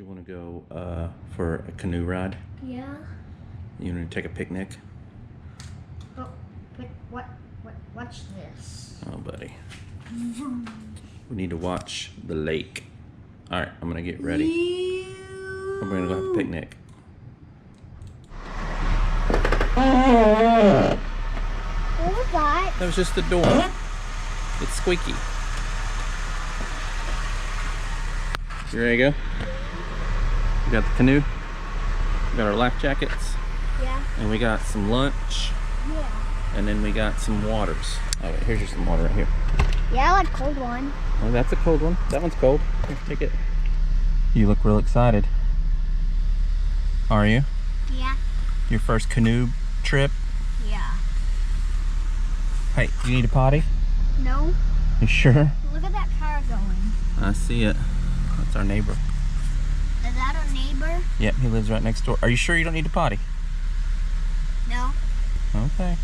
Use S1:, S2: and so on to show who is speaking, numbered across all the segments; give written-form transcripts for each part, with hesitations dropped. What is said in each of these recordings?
S1: Do you want to go for a canoe ride?
S2: Yeah.
S1: You want to take a picnic?
S2: Oh, but what's this?
S1: Oh, buddy. We need to watch the lake. All right, I'm gonna get ready. We're gonna go have a picnic.
S2: What was that?
S1: That was just the door. It's squeaky. You ready to go? We got the canoe. We got our life jackets.
S2: Yeah.
S1: And we got some lunch.
S2: Yeah.
S1: And then we got some waters. Oh wait, here's just some water right here.
S2: Yeah, I like cold one.
S1: Oh, that's a cold one. That one's cold. Here, take it. You look real excited. Are you?
S2: Yeah.
S1: Your first canoe trip?
S2: Yeah.
S1: Hey, do you need a potty?
S2: No.
S1: You sure?
S2: Look at that car going.
S1: I see it. That's our neighbor.
S2: Is that our neighbor?
S1: Yep, he lives right next door. Are you sure you don't need a potty?
S2: No.
S1: Okay.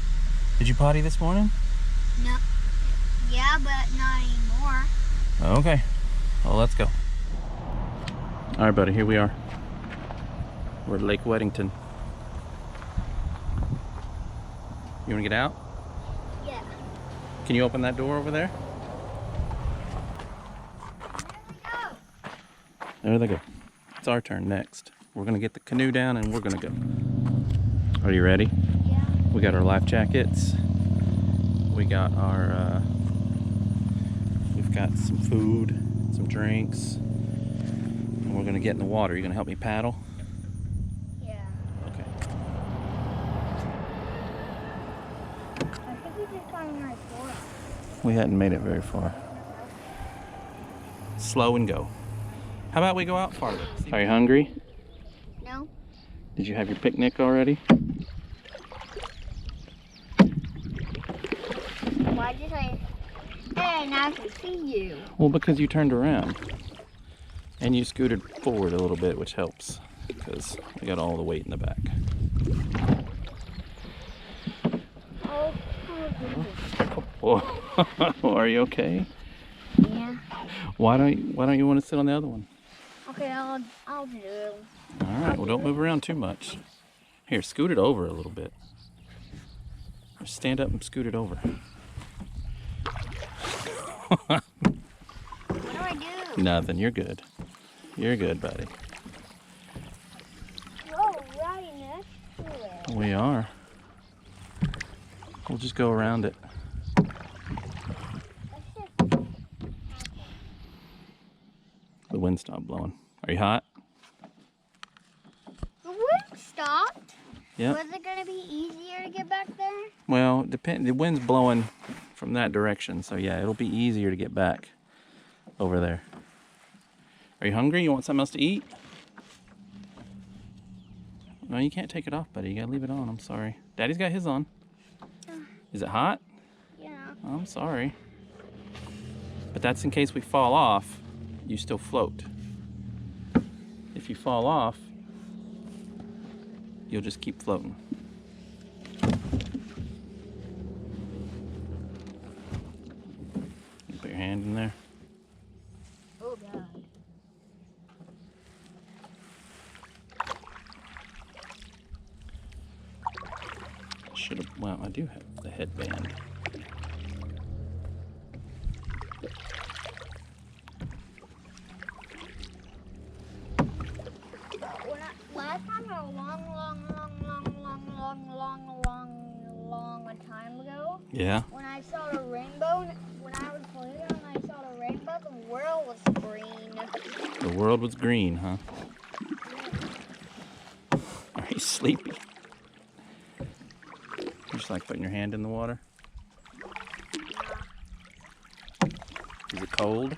S1: Did you potty this morning?
S2: No. Yeah, but not anymore.
S1: Okay. Well, let's go. All right, buddy, here we are. We're at Lake Wedington. You want to get out?
S2: Yeah.
S1: Can you open that door over there? There they go. It's our turn next. We're gonna get the canoe down and we're gonna go. Are you ready?
S2: Yeah.
S1: We got our life jackets. We got our, we've got some food, some drinks, and we're gonna get in the water. You gonna help me paddle?
S2: Yeah.
S1: Okay.
S2: I think we just got in right for it.
S1: We hadn't made it very far. Slow and go. How about we go out farther? Are you hungry?
S2: No.
S1: Did you have your picnic already?
S2: Why'd you say, hey, now I can see you?
S1: Well, because you turned around. And you scooted forward a little bit, which helps. Because we got all the weight in the back.
S2: Oh,
S1: Are you okay?
S2: yeah.
S1: Why don't you want to sit on the other one?
S2: Okay, I'll do.
S1: All right, well, don't move around too much. Here, scoot it over a little bit. Or stand up and scoot it over.
S2: What do I do?
S1: Nothing, you're good. You're good, buddy.
S2: Oh, right next to it.
S1: We are. We'll just go around it. The wind stopped blowing. Are you hot?
S2: The wind stopped.
S1: Yeah.
S2: Was it gonna be easier to get back there?
S1: Well, the wind's blowing from that direction, so yeah, it'll be easier to get back over there. Are you hungry? You want something else to eat? No, you can't take it off, buddy. You gotta leave it on. I'm sorry. Daddy's got his on. Is it hot?
S2: Yeah.
S1: I'm sorry. But that's in case we fall off, you still float. If you fall off, you'll just keep floating. You put your hand in there.
S2: Oh, God.
S1: Should have, well, I do have the headband.
S2: Last time, a long time ago,
S1: Yeah?
S2: when I saw the rainbow, when I was playing and I saw the rainbow, the world was green.
S1: The world was green, huh? Are you sleepy? Just like putting your hand in the water? Is it cold?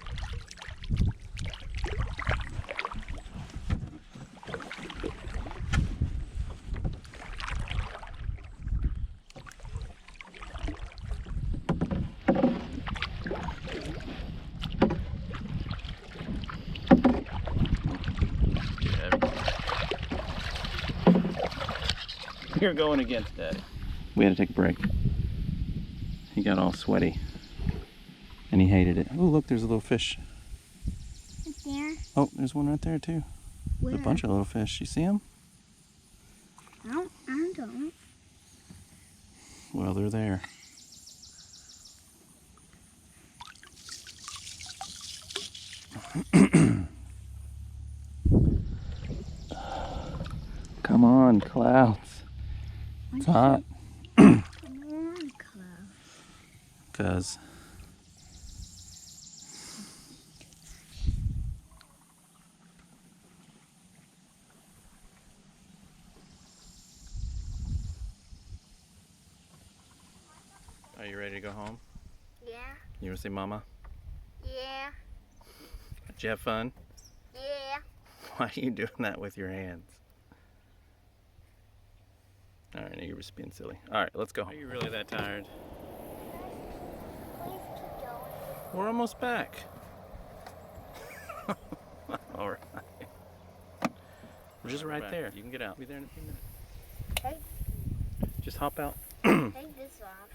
S1: You're going against Daddy. We had to take a break. He got all sweaty and he hated it. Oh, look, there's a little fish.
S2: Right there.
S1: Oh, there's one right there too.
S2: Where?
S1: A bunch of little fish. You see them?
S2: I don't.
S1: Well, they're there. Come on, clouds. It's hot.
S2: Come on, Cloud.
S1: Because are you ready to go home?
S2: Yeah.
S1: You want to see Mama?
S2: Yeah.
S1: Did you have fun?
S2: Yeah.
S1: Why are you doing that with your hands? Alright, now you're just being silly. Alright, let's go home. Are you really that tired?
S2: Please keep going.
S1: We're almost back. Alright. We're just right there. You can get out. Be there in a few minutes.
S2: Take
S1: Just hop out.
S2: this off.